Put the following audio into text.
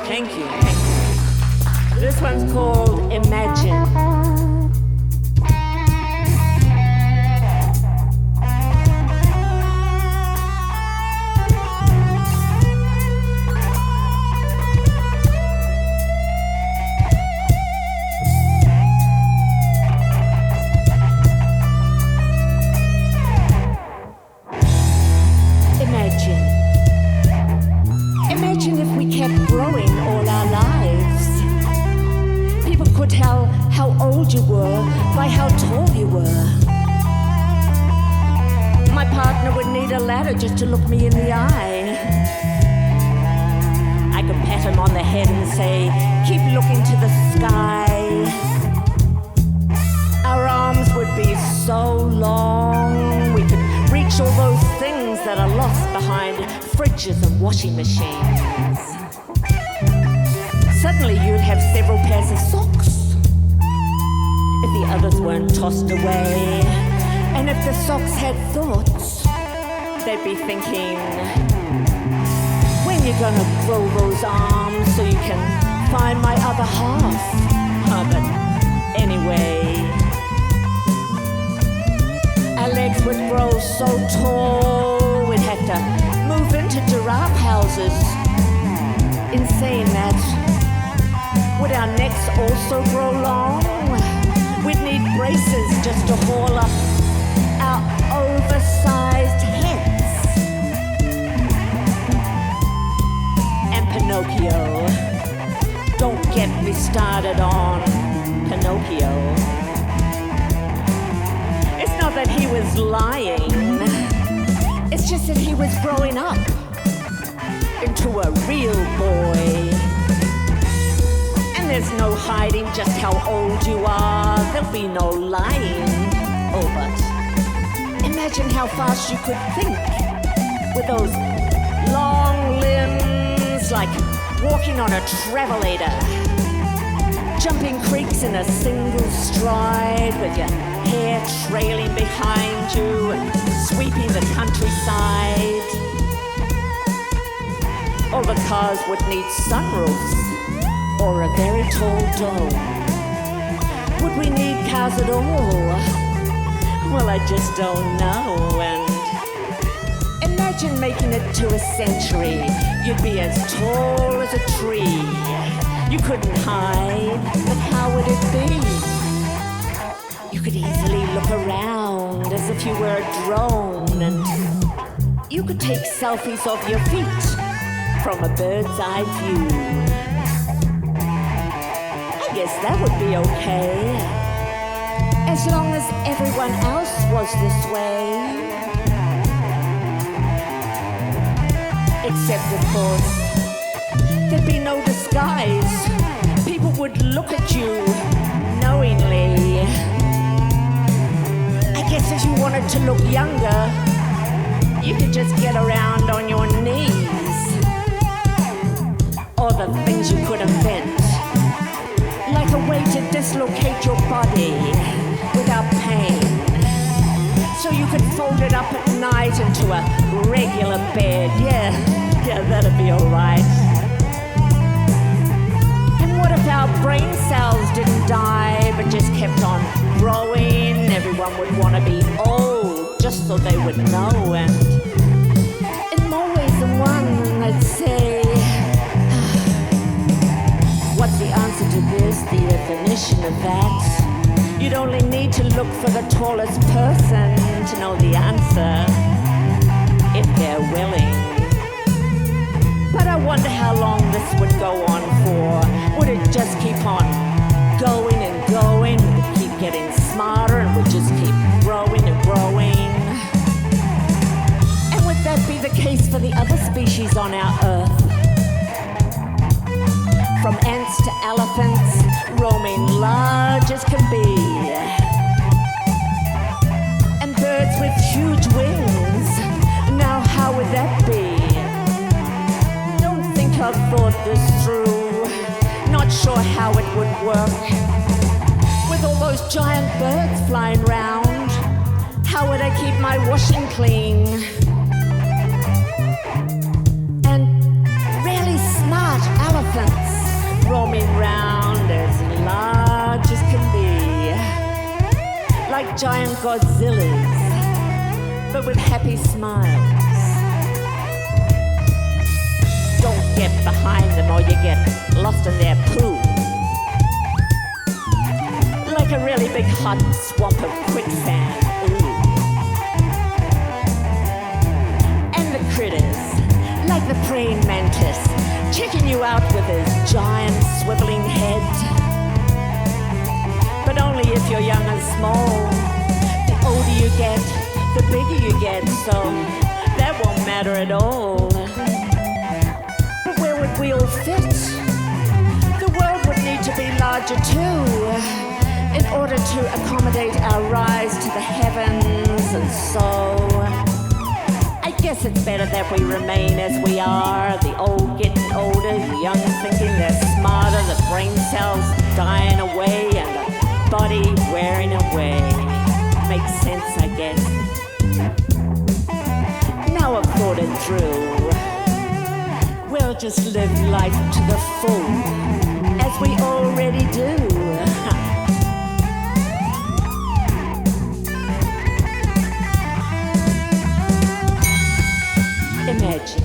Thank you. This one's called Imagine. Imagine if we kept growing all our lives. People could tell how old you were by how tall you were. My partner would need a ladder just to look me in the eye. I could pat him on the head and say, keep looking to the sky. Our arms would be so long, we could reach all those things that are lost behind fridges and washing machines. Suddenly you'd have several pairs of socks if the others weren't tossed away. And if the socks had thoughts, they'd be thinking, when you gonna grow those arms so you can find my other half? Oh, but anyway, our legs would grow so tall, we'd have to move into giraffe houses. In saying that, would our necks also grow long? We'd need braces just to haul up our oversized heads. And Pinocchio, don't get me started on Pinocchio. It's not that he was lying, it's just that he was growing up into a real boy. And there's no hiding just how old you are, there'll be no lying. Oh, but imagine how fast you could think with those long limbs, like walking on a travelator, jumping creeks in a single stride with your hair trailing behind you and sweeping the countryside. All the cars would need sunroofs or a very tall dome. Would we need cars at all? Well, I just don't know. And imagine making it to a century. You'd be as tall as a tree. You couldn't hide, but how would it be? You could easily look around as if you were a drone, and you could take selfies of your feet from a bird's eye view. I guess that would be okay, as long as everyone else was this way. Except, of course, there'd be no disguise. People would look at you knowingly. I guess if you wanted to look younger, you could just get around on your knees. Or the things you could invent, like a way to dislocate your body without pain, so you could fold it up at night into a regular bed. Yeah, that'd be alright. And what if our brain cells didn't die but just kept on growing? Everyone would want to be old just so they would know. And in more ways than one, I'd say, what's the answer to this? The definition of that? You'd only need to look for the tallest person to know the answer, if they're willing. But I wonder how long this would go on for. Would it just keep on going and going? Would it keep getting smarter and would just keep growing and growing? And would that be the case for the other species on our Earth? From ants to elephants, roaming large as can be. And birds with huge wings, now how would that be? Don't think I've thought this through, not sure how it would work. With all those giant birds flying round, how would I keep my washing clean? And really smart elephants elephants roaming round as large as can be, like giant Godzillas, but with happy smiles. Don't get behind them or you get lost in their poo. Like a really big hot swamp of quicksand. Ooh. And the critters, like the praying mantis, checking you out with his giant swiveling head. But only if you're young and small. The older you get, the bigger you get, so that won't matter at all. But where would we all fit? The world would need to be larger too, in order to accommodate our rise to the heavens, and so I guess it's better that we remain as we are, the old getting older, the young thinking they're smarter, the brain cells dying away, and the body wearing away. Makes sense, I guess. Now I've thought it through. We'll just live life to the full, as we already do. Imagine